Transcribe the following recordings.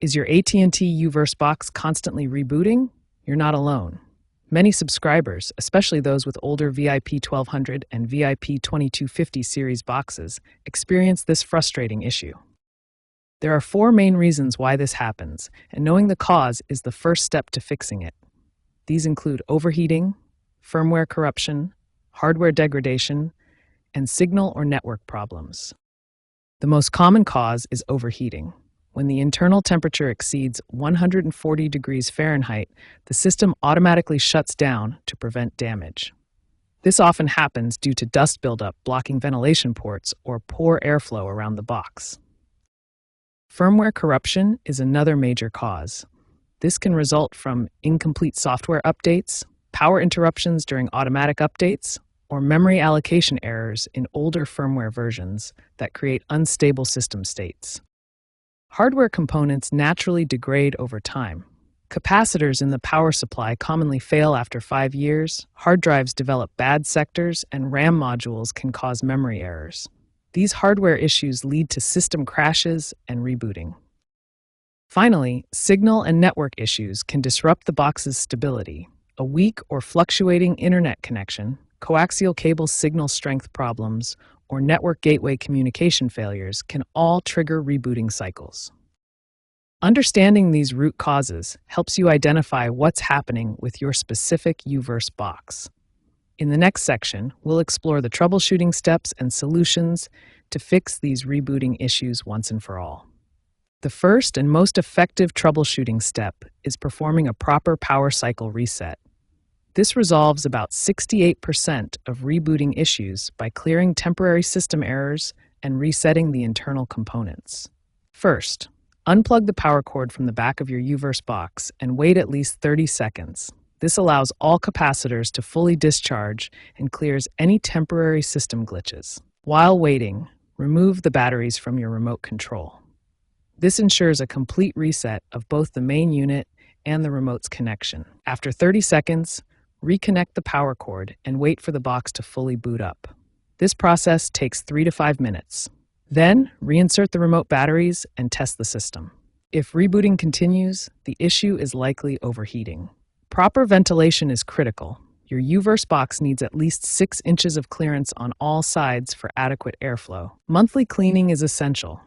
Is your AT&T U-verse box constantly rebooting? You're not alone. Many subscribers, especially those with older VIP 1200 and VIP 2250 series boxes, experience this frustrating issue. There are 4 main reasons why this happens, and knowing the cause is the first step to fixing it. These include overheating, firmware corruption, hardware degradation, and signal or network problems. The most common cause is overheating. When the internal temperature exceeds 140 degrees Fahrenheit, the system automatically shuts down to prevent damage. This often happens due to dust buildup blocking ventilation ports or poor airflow around the box. Firmware corruption is another major cause. This can result from incomplete software updates, power interruptions during automatic updates, or memory allocation errors in older firmware versions that create unstable system states. Hardware components naturally degrade over time. Capacitors in the power supply commonly fail after 5 years, hard drives develop bad sectors, and RAM modules can cause memory errors. These hardware issues lead to system crashes and rebooting. Finally, signal and network issues can disrupt the box's stability. A weak or fluctuating internet connection, coaxial cable signal strength problems, or network gateway communication failures can all trigger rebooting cycles. Understanding these root causes helps you identify what's happening with your specific Uverse box. In the next section, we'll explore the troubleshooting steps and solutions to fix these rebooting issues once and for all. The first and most effective troubleshooting step is performing a proper power cycle reset. This resolves about 68% of rebooting issues by clearing temporary system errors and resetting the internal components. First, unplug the power cord from the back of your Uverse box and wait at least 30 seconds. This allows all capacitors to fully discharge and clears any temporary system glitches. While waiting, remove the batteries from your remote control. This ensures a complete reset of both the main unit and the remote's connection. After 30 seconds, reconnect the power cord and wait for the box to fully boot up. This process takes 3 to 5 minutes. Then, reinsert the remote batteries and test the system. If rebooting continues, the issue is likely overheating. Proper ventilation is critical. Your Uverse box needs at least 6 inches of clearance on all sides for adequate airflow. Monthly cleaning is essential.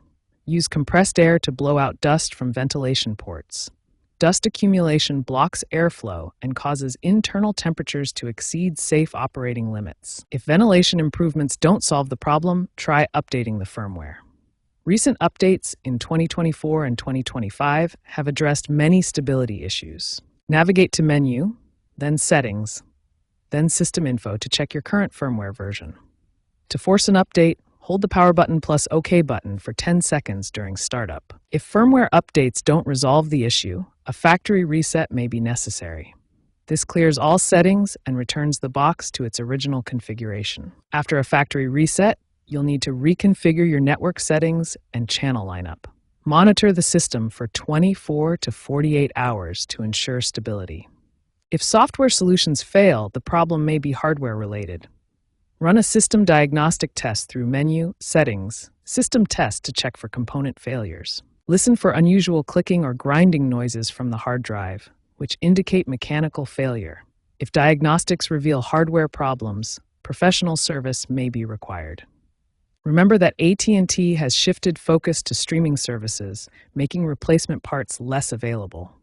Use compressed air to blow out dust from ventilation ports. Dust accumulation blocks airflow and causes internal temperatures to exceed safe operating limits. If ventilation improvements don't solve the problem, try updating the firmware. Recent updates in 2024 and 2025 have addressed many stability issues. Navigate to Menu, then Settings, then System Info to check your current firmware version. To force an update, hold the power button plus OK button for 10 seconds during startup. If firmware updates don't resolve the issue, a factory reset may be necessary. This clears all settings and returns the box to its original configuration. After a factory reset, you'll need to reconfigure your network settings and channel lineup. Monitor the system for 24 to 48 hours to ensure stability. If software solutions fail, the problem may be hardware related. Run a system diagnostic test through Menu, Settings, System Test to check for component failures. Listen for unusual clicking or grinding noises from the hard drive, which indicate mechanical failure. If diagnostics reveal hardware problems, professional service may be required. Remember that AT&T has shifted focus to streaming services, making replacement parts less available.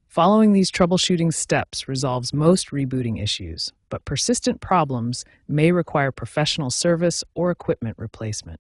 Following these troubleshooting steps resolves most rebooting issues, but persistent problems may require professional service or equipment replacement.